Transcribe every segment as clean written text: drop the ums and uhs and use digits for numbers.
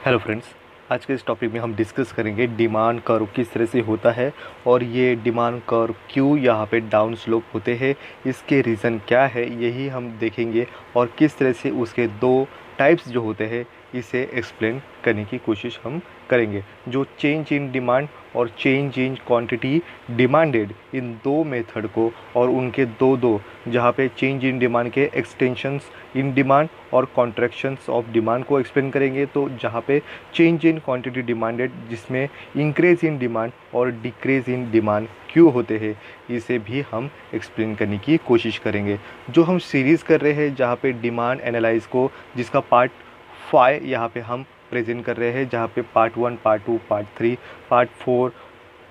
Hello friends. आज के इस टॉपिक में हम डिस्कस करेंगे डिमांड कर्व किस तरह से होता है और ये डिमांड कर्व क्यों यहाँ पे डाउन स्लोप होते हैं, इसके रीज़न क्या है यही हम देखेंगे और किस तरह से उसके दो टाइप्स जो होते हैं इसे एक्सप्लेन करने की कोशिश हम करेंगे। जो चेंज इन डिमांड और चेंज इन क्वांटिटी डिमांडेड, इन दो मेथड को और उनके दो जहाँ पे चेंज इन डिमांड के एक्सटेंशंस इन डिमांड और कॉन्ट्रैक्शंस ऑफ डिमांड को एक्सप्लेन करेंगे। तो जहाँ पे चेंज इन क्वांटिटी डिमांडेड जिसमें इंक्रीज इन डिमांड और डिक्रीज इन डिमांड क्यों होते हैं इसे भी हम एक्सप्लेन करने की कोशिश करेंगे। जो हम सीरीज़ कर रहे हैं जहाँ पे डिमांड एनालाइज को, जिसका पार्ट 5 यहाँ पे हम प्रेजेंट कर रहे हैं, जहाँ पे part 1, part 2, part 3, part 4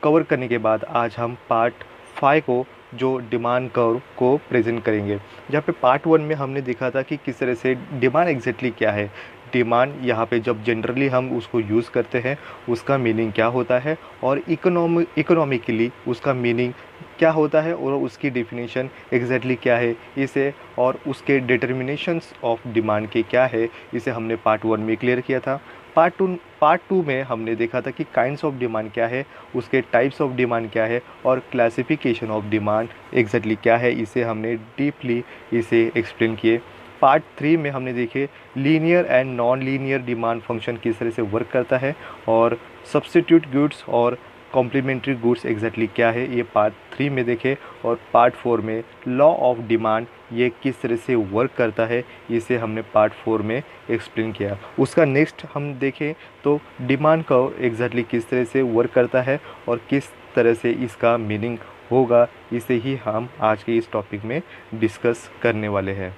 cover करने के बाद आज हम पार्ट 5 को जो डिमांड कर्व को प्रेजेंट करेंगे। जहाँ पे पार्ट 1 में हमने देखा था कि किस तरह से डिमांड एग्जैक्टली क्या है, डिमांड यहाँ पे जब जनरली हम उसको यूज़ करते हैं उसका मीनिंग क्या होता है और इकोनॉमिकली उसका मीनिंग क्या होता है और उसकी डेफिनेशन एग्जैक्टली क्या है, इसे और उसके डिटर्मिनेशंस ऑफ डिमांड के क्या है, इसे हमने पार्ट 1 में क्लियर किया था। पार्ट टू में हमने देखा था कि काइंड्स ऑफ डिमांड क्या है, उसके टाइप्स ऑफ डिमांड क्या है और क्लासिफिकेशन ऑफ डिमांड एग्जैक्टली क्या है, इसे हमने डीपली इसे एक्सप्लेन किए। पार्ट 3 में हमने देखे linear and non linear demand function किस तरह से वर्क करता है और सब्स्टिट्यूट गुड्स और कॉम्प्लीमेंट्री गुड्स एग्जैक्टली क्या है, ये पार्ट 3 में देखे। और पार्ट 4 में लॉ ऑफ डिमांड ये किस तरह से वर्क करता है, इसे हमने पार्ट 4 में एक्सप्लेन किया। उसका नेक्स्ट हम देखें तो डिमांड कर्व एग्जैक्टली किस तरह से वर्क करता है और किस तरह से इसका मीनिंग होगा, इसे ही हम आज के इस टॉपिक में डिस्कस करने वाले हैं।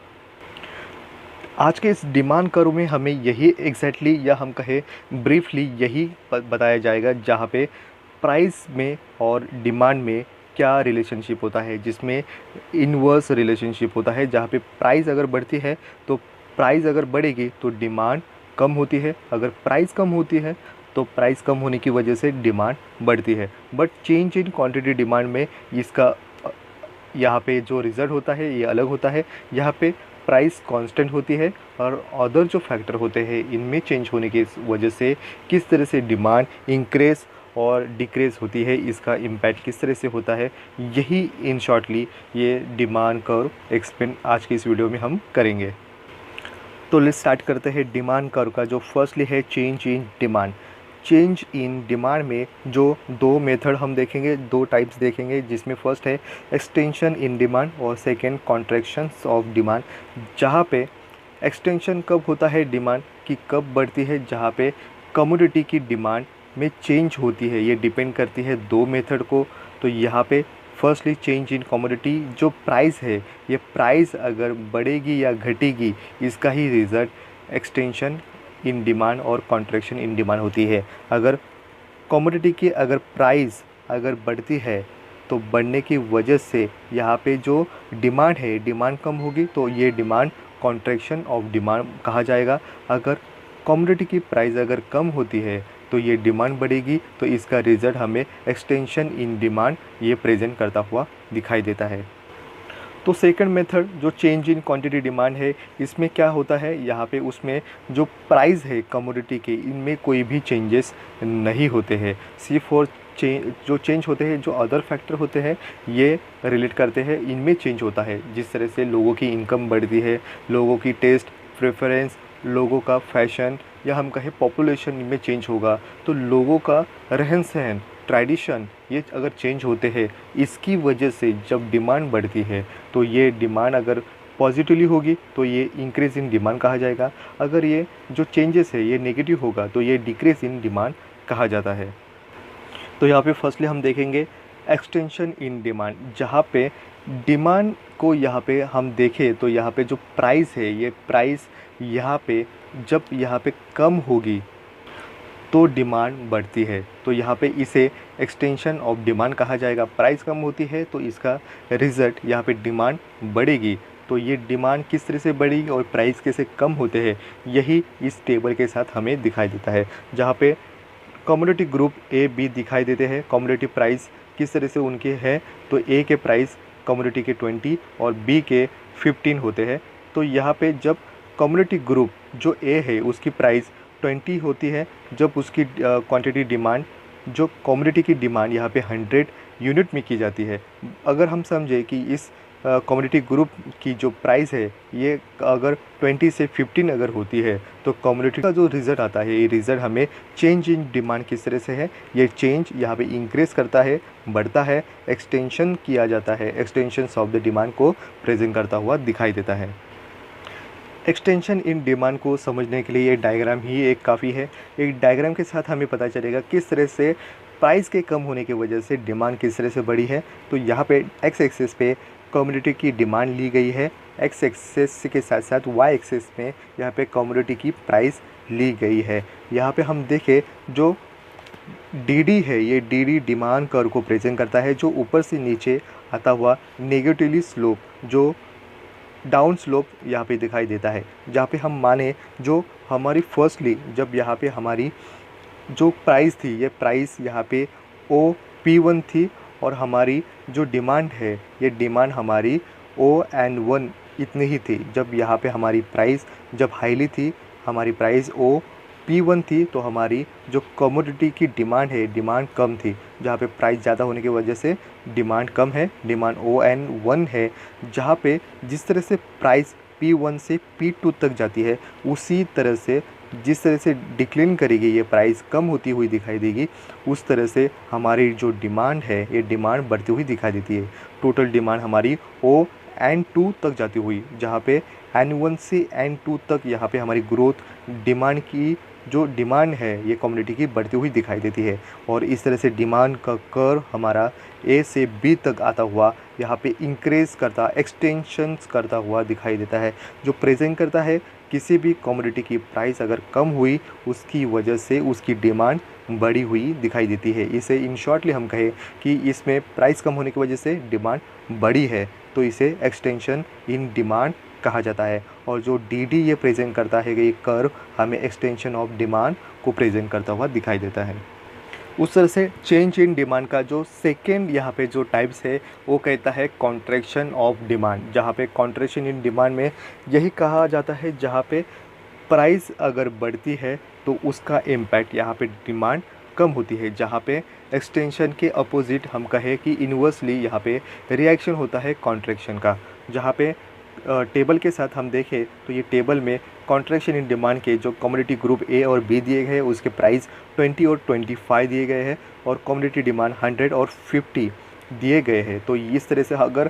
आज के इस डिमांड कर्व में हमें यही एग्जैक्टली या हम कहें ब्रीफली यही बताया जाएगा जहाँ पे प्राइस में और डिमांड में क्या रिलेशनशिप होता है, जिसमें इनवर्स रिलेशनशिप होता है। जहाँ पे प्राइस अगर बढ़ती है तो प्राइस अगर बढ़ेगी तो डिमांड कम होती है, अगर प्राइस कम होती है तो प्राइस कम होने की वजह से डिमांड बढ़ती है। But change in quantity demand में इसका यहाँ पे जो रिज़ल्ट होता है ये अलग होता है। यहाँ पे प्राइस कांस्टेंट होती है और अदर जो फैक्टर होते हैं इनमें चेंज होने की वजह से किस तरह से डिमांड इंक्रीज और डिक्रीज होती है, इसका इम्पैक्ट किस तरह से होता है, यही इन शॉर्टली ये डिमांड कर्व एक्सप्लेन आज की इस वीडियो में हम करेंगे। तो लेट्स स्टार्ट करते हैं डिमांड कर्व का। जो फर्स्टली है change in demand. Change in demand में जो दो मेथड हम देखेंगे, दो टाइप्स देखेंगे, जिसमें फर्स्ट है एक्सटेंशन इन डिमांड और सेकंड कॉन्ट्रैक्शंस ऑफ डिमांड। जहाँ पे एक्सटेंशन कब होता है डिमांड की, कब बढ़ती है, जहाँ पे कमोडिटी की डिमांड में चेंज होती है, ये डिपेंड करती है दो मेथड को। तो यहाँ पे फर्स्टली चेंज इन कमोडिटी, जो प्राइस है ये प्राइस अगर बढ़ेगी या घटेगी इसका ही रिज़ल्ट एक्सटेंशन इन डिमांड और कॉन्ट्रैक्शन इन डिमांड होती है। अगर कमोडिटी की अगर प्राइस अगर बढ़ती है तो बढ़ने की वजह से यहाँ पे जो डिमांड है डिमांड कम होगी, तो ये डिमांड कॉन्ट्रैक्शन ऑफ डिमांड कहा जाएगा। अगर कमोडिटी की प्राइस अगर कम होती है तो ये डिमांड बढ़ेगी, तो इसका रिज़ल्ट हमें एक्सटेंशन इन डिमांड ये प्रेजेंट करता हुआ दिखाई देता है। तो सेकंड मेथड जो चेंज इन क्वांटिटी डिमांड है, इसमें क्या होता है, यहाँ पे उसमें जो प्राइस है कमोडिटी के इनमें कोई भी चेंजेस नहीं होते हैं। सिर्फ और जो चेंज होते हैं, जो अदर फैक्टर होते हैं ये रिलेट करते हैं, इनमें चेंज होता है। जिस तरह से लोगों की इनकम बढ़ती है, लोगों की टेस्ट प्रेफरेंस, लोगों का फैशन या हम कहें पॉपुलेशन में चेंज होगा, तो लोगों का रहन सहन ट्रेडिशन ये अगर चेंज होते हैं, इसकी वजह से जब डिमांड बढ़ती है तो ये डिमांड अगर पॉजिटिवली होगी तो ये इंक्रीज इन डिमांड कहा जाएगा। अगर ये जो चेंजेस है ये नेगेटिव होगा तो ये डिक्रीज इन डिमांड कहा जाता है। तो यहाँ पे फर्स्टली हम देखेंगे एक्सटेंशन इन डिमांड। जहाँ पे डिमांड को यहाँ पे हम देखें तो यहाँ पे जो प्राइस है ये प्राइस यहाँ पे जब यहाँ पे कम होगी तो डिमांड बढ़ती है, तो यहाँ पे इसे एक्सटेंशन ऑफ डिमांड कहा जाएगा। प्राइस कम होती है तो इसका रिज़ल्ट यहाँ पे डिमांड बढ़ेगी, तो ये डिमांड किस तरह से बढ़ेगी और प्राइस कैसे कम होते हैं यही इस टेबल के साथ हमें दिखाई देता है। जहाँ पे कमोडिटी ग्रुप ए बी दिखाई देते हैं, कमोडिटी प्राइस किस तरह से उनके हैं, तो ए के प्राइस कमोडिटी के 20 और बी के 15 होते हैं। तो यहाँ पे जब कमोडिटी ग्रुप जो ए है उसकी प्राइस 20 होती है जब उसकी क्वांटिटी डिमांड, जो कमोडिटी की डिमांड यहाँ पे 100 यूनिट में की जाती है। अगर हम समझे कि इस कमोडिटी ग्रुप की जो प्राइस है ये अगर 20 से 15 अगर होती है, तो कमोडिटी का जो रिज़ल्ट आता है, ये रिज़ल्ट हमें चेंज इन डिमांड किस तरह से है, ये चेंज यहाँ पे इंक्रीज़ करता है, बढ़ता है, एक्सटेंशन किया जाता है, एक्सटेंशन ऑफ द डिमांड को प्रेजेंट करता हुआ दिखाई देता है। एक्सटेंशन इन डिमांड को समझने के लिए ये डायग्राम ही एक काफ़ी है। एक डायग्राम के साथ हमें पता चलेगा किस तरह से प्राइस के कम होने की वजह से डिमांड किस तरह से बढ़ी है। तो यहाँ पे एक्स एक्सिस पे कमोडिटी की डिमांड ली गई है, एक्स एक्सिस के साथ साथ वाई एक्सिस में यहाँ पे कमोडिटी की प्राइस ली गई है। यहाँ पे हम देखें जो डी है, ये डी डिमांड कर्व को प्रेजेंट करता है, जो ऊपर से नीचे आता हुआ नेगेटिवली स्लोप, जो डाउन स्लोप यहाँ पे दिखाई देता है। जहाँ पे हम माने जो हमारी फर्स्टली जब यहाँ पे हमारी जो प्राइस थी, ये प्राइस यहाँ पे OP1 थी और हमारी जो डिमांड है, ये डिमांड हमारी ON1 इतनी ही थी। जब यहाँ पे हमारी प्राइस जब हाईली थी, हमारी प्राइस OP1 थी, तो हमारी जो कमोडिटी की डिमांड है, डिमांड कम थी। जहाँ पे प्राइस ज़्यादा होने की वजह से डिमांड कम है, डिमांड ON1 है। जहाँ पे जिस तरह से प्राइस P1 से P2 तक जाती है, उसी तरह से जिस तरह से डिक्लाइन करेगी, ये प्राइस कम होती हुई दिखाई देगी, उस तरह से हमारी जो डिमांड है, ये डिमांड बढ़ती हुई दिखाई देती है। टोटल डिमांड हमारी ON2 तक जाती हुई, जहाँ पे N1 से N2 तक यहाँ पे हमारी ग्रोथ डिमांड की जो डिमांड है, ये कम्युनिटी की बढ़ती हुई दिखाई देती है। और इस तरह से डिमांड का कर्व हमारा A से B तक आता हुआ यहाँ पे इंक्रीज़ करता, एक्सटेंशंस करता हुआ दिखाई देता है, जो प्रेजेंट करता है किसी भी कमोडिटी की प्राइस अगर कम हुई, उसकी वजह से उसकी डिमांड बढ़ी हुई दिखाई देती है। इसे इन शॉर्टली हम कहें कि इसमें प्राइस कम होने की वजह से डिमांड बढ़ी है, तो इसे एक्सटेंशन इन डिमांड कहा जाता है। और जो डी ये प्रेजेंट करता है कि ये कर्व हमें एक्सटेंशन ऑफ डिमांड को प्रेजेंट करता हुआ दिखाई देता है। उस तरह से चेंज इन डिमांड का जो सेकेंड यहाँ पे जो टाइप्स है, वो कहता है कॉन्ट्रैक्शन ऑफ डिमांड। जहाँ पे कॉन्ट्रैक्शन इन डिमांड में यही कहा जाता है, जहाँ पे प्राइस अगर बढ़ती है तो उसका इम्पैक्ट यहाँ पे डिमांड कम होती है। जहाँ पे एक्सटेंशन के अपोजिट हम कहें कि इन्वर्सली यहाँ पे रिएक्शन होता है कॉन्ट्रैक्शन का। जहाँ पे टेबल के साथ हम देखें तो ये टेबल में कॉन्ट्रैक्शन इन डिमांड के जो कमोडिटी ग्रुप A और B दिए गए हैं, उसके प्राइस 20 और 25 दिए गए हैं, और कमोडिटी डिमांड 100 और 50 दिए गए हैं। तो इस तरह से अगर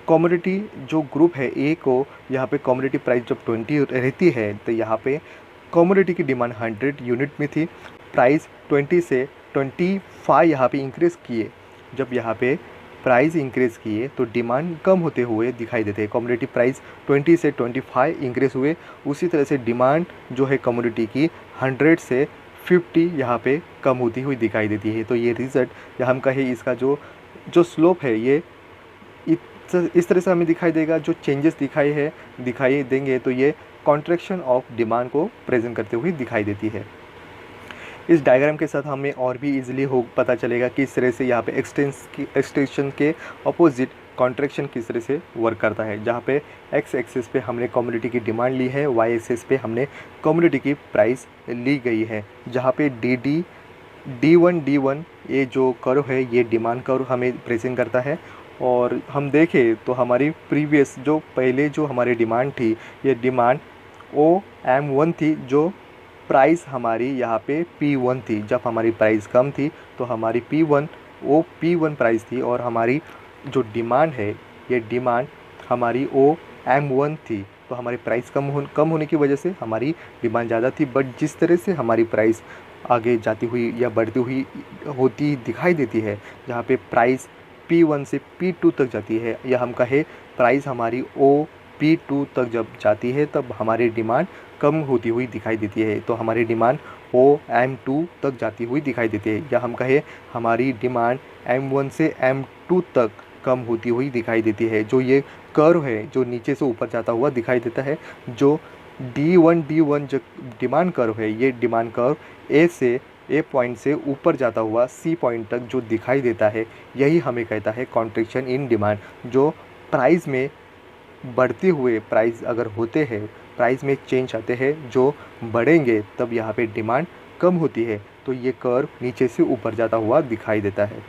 कमोडिटी जो ग्रुप है A को, यहाँ पे कमोडिटी प्राइस जब 20 रहती है, तो यहाँ पे कमोडिटी की डिमांड 100 यूनिट में थी, प्राइस 20 से 25 यहाँ पे इंक्रीज़ किए। जब यहाँ पे प्राइस इंक्रीज़ किए तो डिमांड कम होते हुए दिखाई देते हैं। कमोडिटी प्राइस 20 से 25 इंक्रीज़ हुए, उसी तरह से डिमांड जो है कमोडिटी की 100 से 50 यहाँ पे कम होती हुई दिखाई देती है। तो ये रिज़ल्ट या हम कहें इसका जो स्लोप है, ये इस तरह से हमें दिखाई देगा। जो चेंजेस दिखाई देंगे तो ये कॉन्ट्रैक्शन ऑफ डिमांड को प्रेजेंट करते हुए दिखाई देती है। इस डायग्राम के साथ हमें और भी इजीली हो पता चलेगा कि इस तरह से यहाँ पे एक्सटेंशन के अपोजिट कॉन्ट्रैक्शन किस तरह से वर्क करता है। जहाँ पे एक्स एक्सिस पे हमने कमोडिटी की डिमांड ली है, वाई एक्सिस पे हमने कमोडिटी की प्राइस ली गई है। जहाँ पे D1 ये जो कर्व है, ये डिमांड कर्व हमें प्रेजेंट करता है। और हम देखें तो हमारी प्रीवियस जो पहले जो हमारी डिमांड थी, ये डिमांड OM1 थी, जो प्राइस हमारी यहाँ पे P1 थी। जब हमारी प्राइस कम थी तो हमारी P1 प्राइस थी, और हमारी जो डिमांड है, ये डिमांड हमारी OM1 थी। तो हमारी प्राइस कम होने की वजह से हमारी डिमांड ज़्यादा थी। बट जिस तरह से हमारी प्राइस आगे जाती हुई या बढ़ती हुई होती दिखाई देती है, जहाँ पे प्राइस P1 से P2 तक जाती है, या हम कहें प्राइस हमारी OP2 तक जब जाती है, तब हमारी डिमांड कम होती हुई दिखाई देती है। तो हमारी डिमांड OM2 तक जाती हुई दिखाई देती है, या हम कहें हमारी डिमांड M1 से M2 तक कम होती हुई दिखाई देती है। जो ये कर्व है, जो नीचे से ऊपर जाता हुआ दिखाई देता है, जो D1 जो डिमांड कर्व है, ये डिमांड कर्व A पॉइंट से ऊपर जाता हुआ C पॉइंट तक जो दिखाई देता है, यही हमें कहता है कॉन्ट्रैक्शन इन डिमांड। जो प्राइस में बढ़ते हुए प्राइस अगर होते हैं, प्राइस में चेंज आते हैं जो बढ़ेंगे, तब यहाँ पे डिमांड कम होती है। तो ये कर्व नीचे से ऊपर जाता हुआ दिखाई देता है।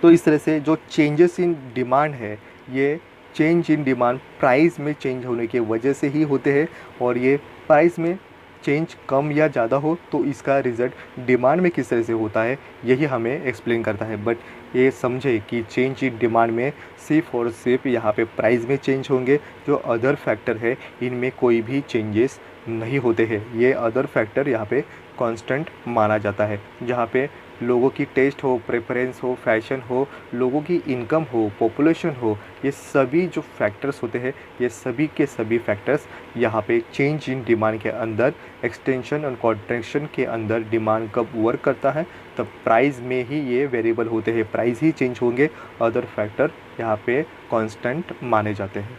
तो इस तरह से जो चेंजेस इन डिमांड है, ये चेंज इन डिमांड प्राइस में चेंज होने की वजह से ही होते हैं, और ये प्राइस में चेंज कम या ज़्यादा हो तो इसका रिज़ल्ट डिमांड में किस तरह से होता है, यही हमें एक्सप्लेन करता है। बट ये समझे कि चेंज इन डिमांड में सिर्फ और सिर्फ यहाँ पे प्राइस में चेंज होंगे, जो अदर फैक्टर है इनमें कोई भी चेंजेस नहीं होते हैं। ये अदर फैक्टर यहाँ पे कांस्टेंट माना जाता है, जहाँ पे लोगों की टेस्ट हो, प्रेफरेंस हो, फैशन हो, लोगों की इनकम हो, पॉपुलेशन हो, ये सभी जो फैक्टर्स होते हैं, ये सभी के सभी फैक्टर्स यहाँ पे चेंज इन डिमांड के अंदर, एक्सटेंशन और कॉन्ट्रैक्शन के अंदर डिमांड कब वर्क करता है, तब प्राइस में ही ये वेरिएबल होते हैं, प्राइस ही चेंज होंगे, अदर फैक्टर यहाँ पे कांस्टेंट माने जाते हैं।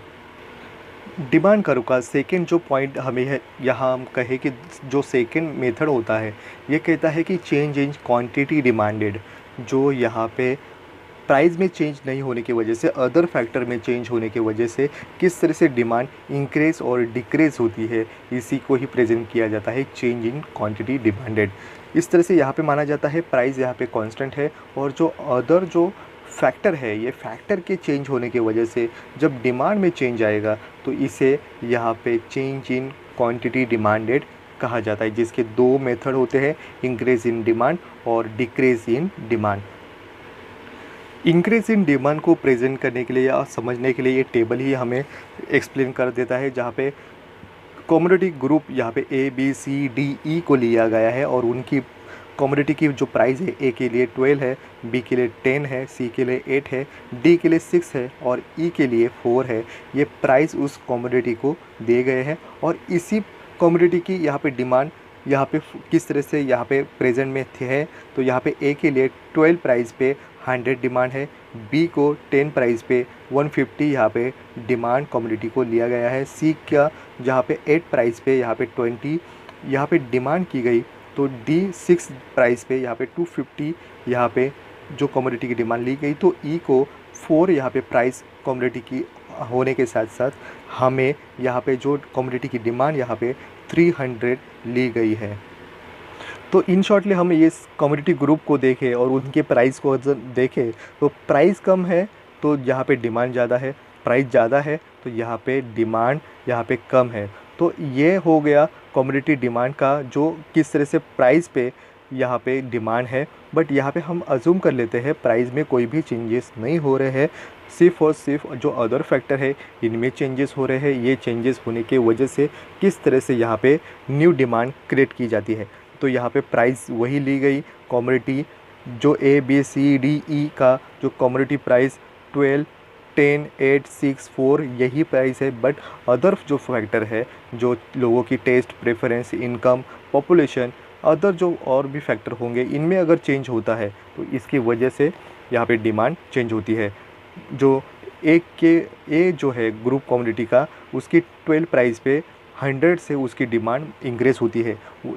डिमांड कर्व का सेकेंड जो पॉइंट हमें है, यहाँ हम कहें कि जो सेकेंड मेथड होता है, ये कहता है कि चेंज इन क्वांटिटी डिमांडेड, जो यहाँ पे प्राइस में चेंज नहीं होने की वजह से, अदर फैक्टर में चेंज होने की वजह से किस तरह से डिमांड इंक्रीज और डिक्रीज होती है, इसी को ही प्रेजेंट किया जाता है चेंज इन क्वांटिटी डिमांडेड। इस तरह से यहाँ पे माना जाता है प्राइस यहाँ पे कांस्टेंट है, और जो अदर जो फैक्टर है, ये फैक्टर के चेंज होने की वजह से जब डिमांड में चेंज आएगा तो इसे यहाँ पे चेंज इन क्वांटिटी डिमांडेड कहा जाता है, जिसके दो मेथड होते हैं, इंक्रीज इन डिमांड और decrease in demand. Increase in demand को प्रेजेंट करने के लिए या समझने के लिए ये टेबल ही हमें एक्सप्लेन कर देता है, जहाँ पे कमोडिटी ग्रुप यहाँ पे A B C D E को लिया गया है, और उनकी कमोडिटी की जो प्राइस है, ए के लिए 12 है, बी के लिए 10 है, सी के लिए 8 है, डी के लिए 6 है और ई के लिए 4 है। ये प्राइस उस कमोडिटी को दिए गए हैं, और इसी कमोडिटी की यहाँ पे डिमांड यहाँ पे किस तरह से यहाँ पे प्रेजेंट में है। तो यहाँ पे ए के लिए 12 प्राइस पे 100 डिमांड है, बी को 10 प्राइस पे 150 यहाँ पे डिमांड कमोडिटी को लिया गया है, सी का जहाँ पे 8 प्राइस पे यहाँ पे 20 यहाँ पे डिमांड की गई, तो डी 6 प्राइस पे यहाँ पे 250 यहाँ पे जो कमोडिटी की डिमांड ली गई, तो ई को 4 यहाँ पे प्राइस कमोडिटी की होने के साथ साथ हमें यहाँ पे जो कमोडिटी की डिमांड यहाँ पे 300 ली गई है। तो इन शॉर्टली हम ये कमोडिटी ग्रुप को देखें और उनके प्राइस को देखें, तो प्राइस कम है तो यहाँ पे डिमांड ज़्यादा है, प्राइस ज़्यादा है तो यहाँ पे डिमांड यहाँ पे कम है। तो ये हो गया कमोडिटी डिमांड का, जो किस तरह से प्राइस पे यहाँ पे डिमांड है। बट यहाँ पे हम अज्यूम कर लेते हैं प्राइस में कोई भी चेंजेस नहीं हो रहे हैं, सिर्फ और सिर्फ जो अदर फैक्टर है इनमें चेंजेस हो रहे हैं। ये चेंजेस होने की वजह से किस तरह से यहाँ पे न्यू डिमांड क्रिएट की जाती है। तो यहाँ पे प्राइस वही ली गई, कमोडिटी जो A B C D E का जो कमोडिटी प्राइस 12, 10, 8, 6, 4 यही प्राइस है। बट अदर जो फैक्टर है, जो लोगों की taste, preference, income, population, other जो और भी फैक्टर होंगे, इनमें अगर चेंज होता है तो इसकी वजह से यहाँ पे डिमांड चेंज होती है। जो एक के ए जो है ग्रुप कमोडिटी का, उसकी 12 प्राइस पे 100 से उसकी डिमांड इंक्रीज होती है,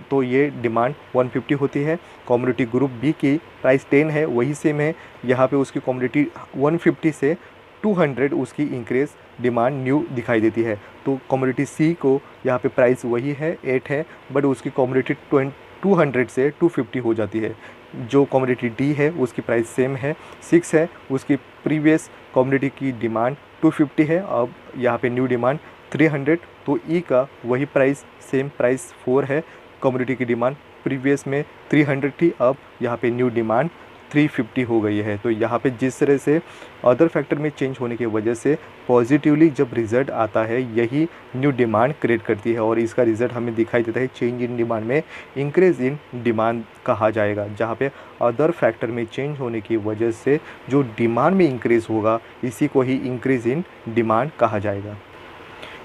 तो ये डिमांड 150 होती है। कमोडिटी ग्रुप बी की प्राइस 10 है, वही सेम है, यहाँ पे उसकी कमोडिटी 150 से 200 उसकी इंक्रीज डिमांड न्यू दिखाई देती है। तो कमोडिटी सी को यहाँ पे प्राइस वही है 8 है, बट उसकी कमोडिटी 200 से 250 हो जाती है। जो कमोडिटी डी है उसकी प्राइस सेम है 6 है, उसकी प्रीवियस कमोडिटी की डिमांड 250 है, अब यहाँ पे न्यू डिमांड 300। तो ई का वही प्राइस, सेम प्राइस 4 है, कमोडिटी की डिमांड प्रीवियस में 300 थी, अब यहाँ पे न्यू डिमांड 350 हो गई है। तो यहाँ पे जिस तरह से अदर फैक्टर में चेंज होने की वजह से पॉजिटिवली जब रिज़ल्ट आता है, यही न्यू डिमांड क्रिएट करती है, और इसका रिज़ल्ट हमें दिखाई देता है चेंज इन डिमांड में इंक्रीज इन डिमांड कहा जाएगा, जहाँ पे अदर फैक्टर में चेंज होने की वजह से जो डिमांड में इंक्रीज़ होगा, इसी को ही इंक्रीज इन डिमांड कहा जाएगा।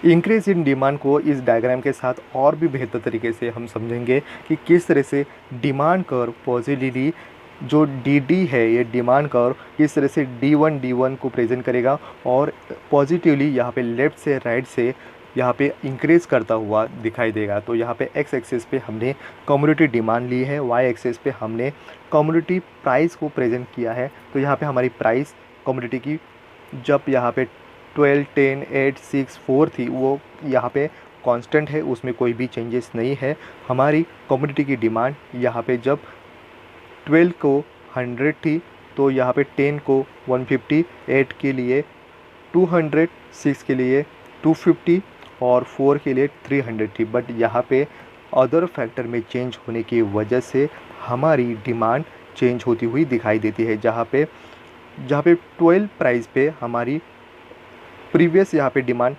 इंक्रीज इन डिमांड को इस डायग्राम के साथ और भी बेहतर तरीके से हम समझेंगे कि किस तरह से डिमांड कर्व पॉजिटिवली जो डी है, ये डिमांड कर्व किस तरह से D1 को प्रेजेंट करेगा, और पॉजिटिवली यहाँ पे लेफ़्ट से राइट से यहाँ पे इंक्रीज़ करता हुआ दिखाई देगा। तो यहाँ पे एक्स एक्सिस पे हमने कमोडिटी डिमांड ली है, वाई एक्सिस पे हमने कमोडिटी प्राइस को प्रेजेंट किया है। तो यहाँ पे हमारी प्राइस कमोडिटी की जब यहाँ पे 12, 10, 8, 6, 4 थी वो यहाँ पे कांस्टेंट है, उसमें कोई भी चेंजेस नहीं है। हमारी कमोडिटी की डिमांड यहाँ पे जब 12 को 100 थी तो यहाँ पे 10 को 150, 8 के लिए 200, 6 के लिए 250 और 4 के लिए 300 थी। बट यहाँ पे अदर फैक्टर में चेंज होने की वजह से हमारी डिमांड चेंज होती हुई दिखाई देती है। जहाँ पे 12 प्राइस पे हमारी प्रीवियस यहाँ पे डिमांड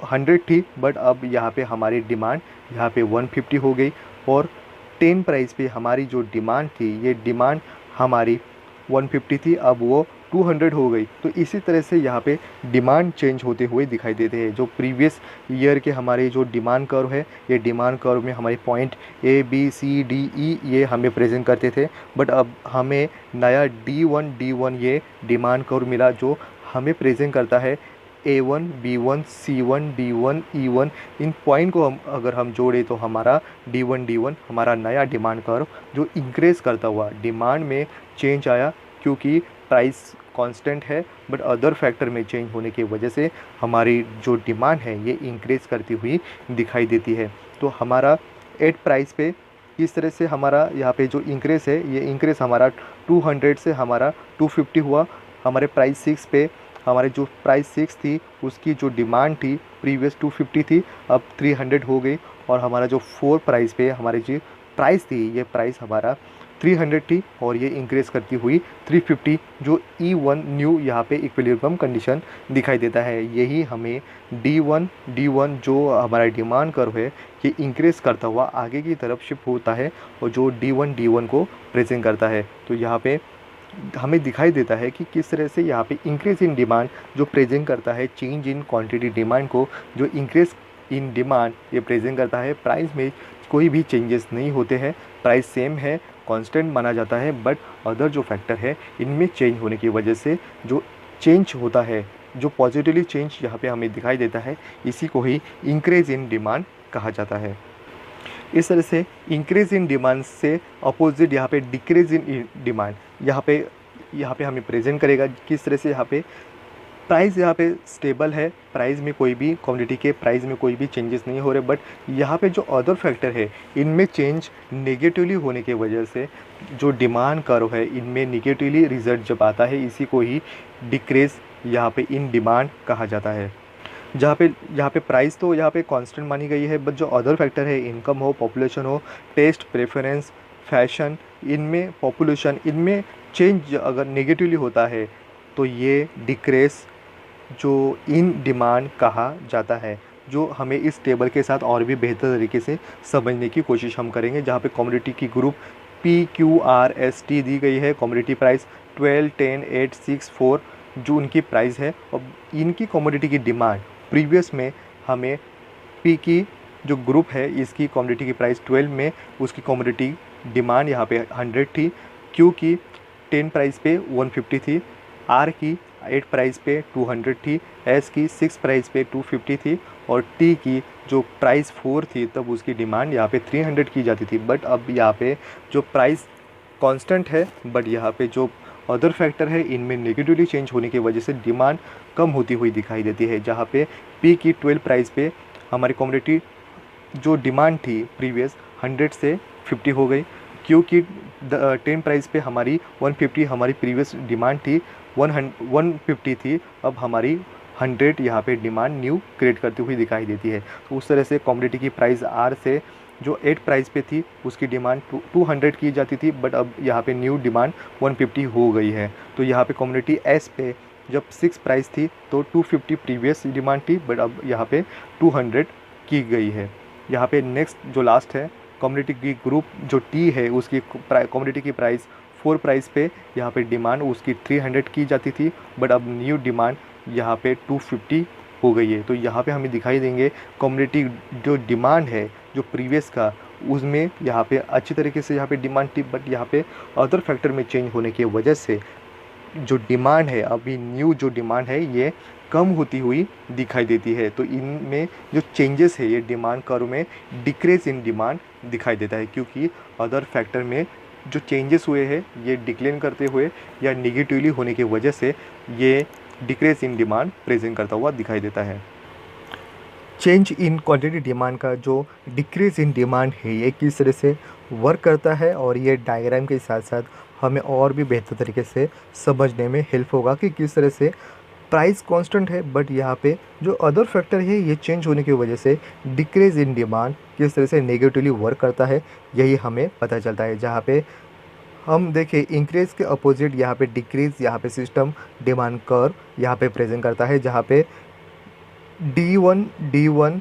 100 थी, बट अब यहाँ पे हमारी डिमांड यहाँ पे 150 हो गई। और 10 प्राइस पे हमारी जो डिमांड थी, ये डिमांड हमारी 150 थी, अब वो 200 हो गई। तो इसी तरह से यहाँ पे डिमांड चेंज होते हुए दिखाई देते हैं। जो प्रीवियस ईयर के हमारे जो डिमांड कर्व है, ये डिमांड कर्व में हमारे पॉइंट ABCDE ये हमें प्रेजेंट करते थे, बट अब हमें नया D1 ये डिमांड कर्व मिला जो हमें प्रेजेंट करता है A1, B1, C1, D1, E1। इन पॉइंट को अगर हम जोड़े तो हमारा D1 हमारा नया डिमांड कर्व जो इंक्रीज़ करता हुआ डिमांड में चेंज आया, क्योंकि प्राइस कांस्टेंट है बट अदर फैक्टर में चेंज होने की वजह से हमारी जो डिमांड है ये इंक्रीज़ करती हुई दिखाई देती है। तो हमारा 8 प्राइस पे इस तरह से हमारा यहाँ पे जो इंक्रीज़ है, ये इंक्रीज़ हमारा 200 से हमारा 250 हुआ। हमारे प्राइस 6 पे हमारे जो प्राइस 6 थी उसकी जो डिमांड थी प्रीवियस 250 थी, अब 300 हो गई। और हमारा जो 4 प्राइस पे हमारी जो प्राइस थी, ये प्राइस हमारा 300 थी और ये इंक्रीज़ करती हुई 350, जो E1 न्यू यहाँ पे इक्विलिब्रियम कंडीशन दिखाई देता है। यही हमें D1 जो हमारा डिमांड कर्व है ये इंक्रीज़ करता हुआ आगे की तरफ शिफ्ट होता है और जो D1 को प्रेजेंट करता है। तो यहाँ पे हमें दिखाई देता है कि किस तरह से यहाँ पे इंक्रीज़ इन डिमांड जो प्रेजेंट करता है चेंज इन क्वांटिटी डिमांड को, जो इंक्रीज़ इन डिमांड ये प्रेजेंट करता है। प्राइस में कोई भी चेंजेस नहीं होते हैं, प्राइस सेम है, कांस्टेंट माना जाता है, बट अदर जो फैक्टर है इनमें चेंज होने की वजह से जो चेंज होता है, जो पॉजिटिवली चेंज यहाँ पे हमें दिखाई देता है, इसी को ही इंक्रीज़ इन डिमांड कहा जाता है। इस तरह से इंक्रीज़ इन डिमांड से अपोजिट यहाँ पे डिक्रीज़ इन डिमांड यहाँ पे हमें प्रेजेंट करेगा। किस तरह से यहाँ पे प्राइस यहाँ पे स्टेबल है, प्राइस में कोई भी कमोडिटी के प्राइस में कोई भी चेंजेस नहीं हो रहे, बट यहाँ पे जो अदर फैक्टर है इनमें चेंज नेगेटिवली होने की वजह से जो डिमांड कर्व है इनमें नेगेटिवली रिजल्ट जब आता है, इसी को ही डिक्रीज़ यहाँ पे इन डिमांड कहा जाता है। यहाँ पे प्राइस तो यहाँ पे कांस्टेंट मानी गई है, बट जो अदर फैक्टर है, इनकम हो, पॉपुलेशन हो, टेस्ट, प्रेफरेंस, फैशन, इनमें पॉपुलेशन, इनमें चेंज अगर नेगेटिवली होता है तो ये डिक्रीज़ जो इन डिमांड कहा जाता है, जो हमें इस टेबल के साथ और भी बेहतर तरीके से समझने की कोशिश हम करेंगे। जहाँ पे कमोडिटी की ग्रुप PQRST दी गई है, कमोडिटी प्राइस 12, 10, 8, 6, 4 जो उनकी प्राइस है, और इनकी कमोडिटी की डिमांड प्रीवियस में हमें P की जो ग्रुप है इसकी कमोडिटी की प्राइस 12 में उसकी कमोडिटी डिमांड यहाँ पे 100 थी, Q की 10 प्राइस पे 150 थी, R की 8 प्राइस पे 200 थी, S की 6 प्राइस पे 250 थी, और T की जो प्राइस 4 थी तब उसकी डिमांड यहाँ पे 300 की जाती थी। बट अब यहाँ पे जो प्राइस कांस्टेंट है, बट यहाँ पे जो अदर फैक्टर है इनमें नेगेटिवली चेंज होने की वजह से डिमांड कम होती हुई दिखाई देती है। जहाँ पे P की 12 प्राइस पे हमारी कमोडिटी जो डिमांड थी प्रीवियस 100 से 50 हो गई, Q की 10 प्राइस पे हमारी 150 हमारी प्रीवियस डिमांड थी 150 थी, अब हमारी 100 यहाँ पे डिमांड न्यू क्रिएट करती हुई दिखाई देती है। तो उस तरह से कमोडिटी की प्राइस R से जो 8 प्राइस पे थी उसकी डिमांड 200 की जाती थी, बट अब यहाँ पे न्यू डिमांड 150 हो गई है। तो यहाँ पे कमोडिटी S पे जब 6 प्राइस थी तो 250 प्रीवियस डिमांड थी, बट अब यहाँ पे 200 की गई है। यहाँ पे नेक्स्ट जो लास्ट है कमोडिटी की ग्रुप जो T है उसकी कमोडिटी की प्राइस 4 प्राइस पे यहाँ पे डिमांड उसकी 300 की जाती थी, बट अब न्यू डिमांड यहाँ पे 250 हो गई है। तो यहाँ पे हमें दिखाई देंगे कमोडिटी जो डिमांड है जो प्रीवियस का उसमें यहाँ पे अच्छी तरीके से यहाँ पे डिमांड थी, बट यहाँ पे अदर फैक्टर में चेंज होने की वजह से जो डिमांड है अभी न्यू जो डिमांड है ये कम होती हुई दिखाई देती है। तो इनमें जो चेंजेस है ये डिमांड कर्व में डिक्रीज इन डिमांड दिखाई देता है, क्योंकि अदर फैक्टर में जो चेंजेस हुए हैं ये डिक्लाइन करते हुए या निगेटिवली होने की वजह से ये डिक्रीज इन डिमांड प्रेजेंट करता हुआ दिखाई देता है। चेंज इन क्वांटिटी डिमांड का जो डिक्रीज इन डिमांड है ये किस तरह से वर्क करता है, और ये डायग्राम के साथ साथ हमें और भी बेहतर तरीके से समझने में हेल्प होगा कि किस तरह से प्राइस कांस्टेंट है बट यहाँ पे जो अदर फैक्टर है ये चेंज होने की वजह से डिक्रीज इन डिमांड किस तरह से नेगेटिवली वर्क करता है, यही हमें पता चलता है। जहाँ पे हम देखें इंक्रीज के अपोजिट यहाँ पे डिक्रीज, यहाँ पे सिस्टम डिमांड कर्व यहाँ पे प्रेजेंट करता है, जहाँ पे D1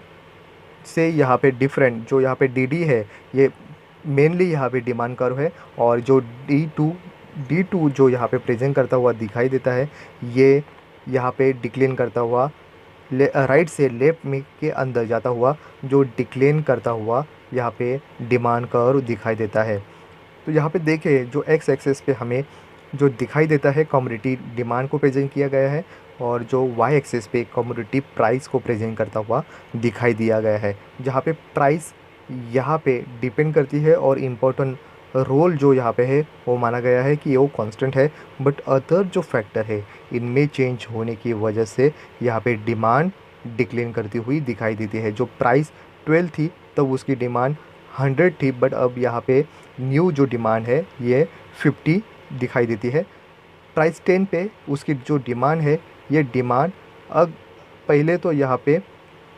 से यहाँ पे डिफरेंट जो यहाँ पे DD है ये मेनली यहाँ पे डिमांड कर्व है, और जो D2 जो यहाँ पे प्रेजेंट करता हुआ दिखाई देता है ये यहाँ पे डिक्लेन करता हुआ राइट से लेफ्ट में के अंदर जाता हुआ जो डिक्लेन करता हुआ यहाँ पे डिमांड कर्व दिखाई देता है। तो यहाँ पे देखें जो एक्स एक्सेस पे हमें जो दिखाई देता है कमोडिटी डिमांड को प्रेजेंट किया गया है, और जो वाई एक्सेस पे कमोडिटी प्राइस को प्रेजेंट करता हुआ दिखाई दिया गया है, जहाँ पे प्राइस यहाँ पे डिपेंड करती है और इम्पोर्टेंट रोल जो यहाँ पे है वो माना गया है कि वो कांस्टेंट है, बट अदर जो फैक्टर है इनमें चेंज होने की वजह से यहाँ पे डिमांड डिक्लेन करती हुई दिखाई देती है। जो प्राइस 12 थी तब उसकी डिमांड 100 थी, बट अब यहाँ पे न्यू जो डिमांड है ये 50 दिखाई देती है। प्राइस 10 पे उसकी जो डिमांड है ये डिमांड अब पहले तो यहाँ पे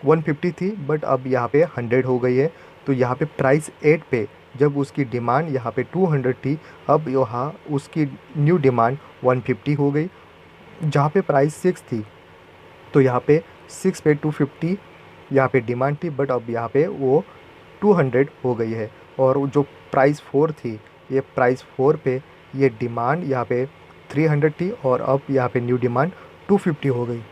150 थी बट अब यहाँ पे 100 हो गई है। तो यहाँ पे प्राइस 8 पे जब उसकी डिमांड यहाँ पे 200 थी, अब यहाँ उसकी न्यू डिमांड 150 हो गई। जहाँ पे प्राइस 6 थी तो यहाँ पे 6 पे 250 यहाँ पे डिमांड थी, बट अब यहाँ पे वो 200 हो गई है। और जो प्राइस 4 थी ये प्राइस 4 पे ये डिमांड यहाँ पे 300 थी, और अब यहाँ पे न्यू डिमांड 250 हो गई।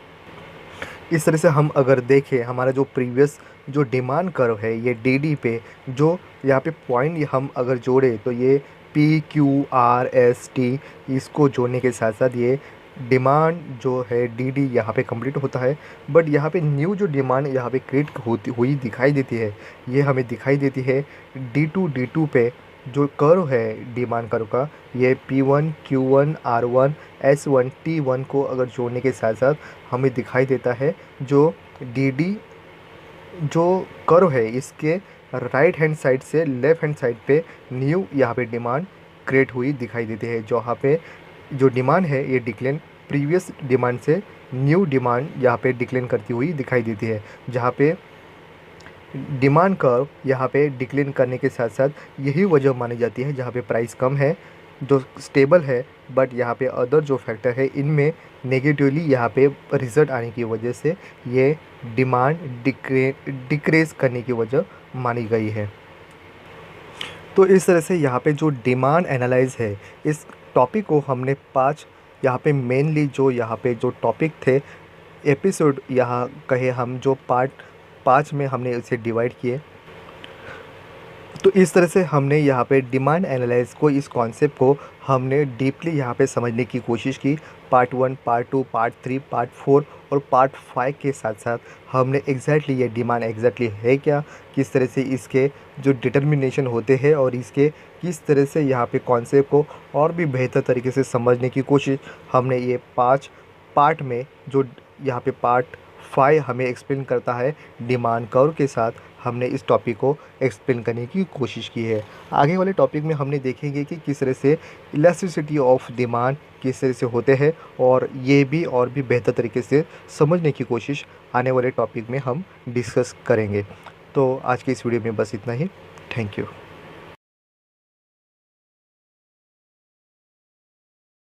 इस तरह से हम अगर देखें हमारा जो प्रीवियस जो डिमांड कर्व है ये DD पे जो यहाँ पे पॉइंट हम अगर जोड़े तो ये PQRST इसको जोड़ने के साथ साथ ये डिमांड जो है DD यहाँ पे कंप्लीट होता है। बट यहाँ पे न्यू जो डिमांड यहाँ पे क्रिएट होती हुई दिखाई देती है ये हमें दिखाई देती है D2 पे जो कर्व है डिमांड कर्व का, ये P1 Q1 R1 S1 T1 को अगर जोड़ने के साथ साथ हमें दिखाई देता है जो DD जो कर्व है इसके राइट हैंड साइड से लेफ़्ट हैंड साइड पे न्यू यहाँ पे डिमांड क्रिएट हुई दिखाई देती है। जो यहाँ पे जो डिमांड है ये डिक्लेन प्रीवियस डिमांड से न्यू डिमांड यहाँ पे डिक्लेन करती हुई दिखाई देती है। जहाँ पे डिमांड कर्व यहाँ पे डिक्लेन करने के साथ साथ यही वजह मानी जाती है, जहाँ पे प्राइस कम है जो स्टेबल है, बट यहाँ पे अदर जो फैक्टर है इनमें नेगेटिवली यहाँ पे रिजल्ट आने की वजह से ये डिमांड डिक्रीज करने की वजह मानी गई है। तो इस तरह से यहाँ पे जो डिमांड एनालाइज है इस टॉपिक को हमने 5 यहाँ पे मेनली जो यहाँ पे जो टॉपिक थे एपिसोड यहाँ कहे हम जो पार्ट 5 में हमने इसे डिवाइड किए। तो इस तरह से हमने यहाँ पे डिमांड एनालाइज को इस कॉन्सेप्ट को हमने डीपली यहाँ पे समझने की कोशिश की। पार्ट 1, पार्ट 2, पार्ट 3, पार्ट 4 और पार्ट 5 के साथ साथ हमने एग्जैक्टली ये डिमांड एग्जैक्टली है क्या, किस तरह से इसके जो डिटर्मिनेशन होते हैं और इसके किस तरह से यहाँ पे कॉन्सेप्ट को और भी बेहतर तरीके से समझने की कोशिश हमने ये 5 पार्ट में जो यहाँ पे पार्ट 5 हमें एक्सप्लेन करता है डिमांड कर्व के साथ हमने इस टॉपिक को एक्सप्लेन करने की कोशिश की है। आगे वाले टॉपिक में हमने देखेंगे कि किस तरह से इलास्टिसिटी ऑफ डिमांड किस तरह से होते हैं, और ये भी और भी बेहतर तरीके से समझने की कोशिश आने वाले टॉपिक में हम डिस्कस करेंगे। तो आज की इस वीडियो में बस इतना ही। Thank you.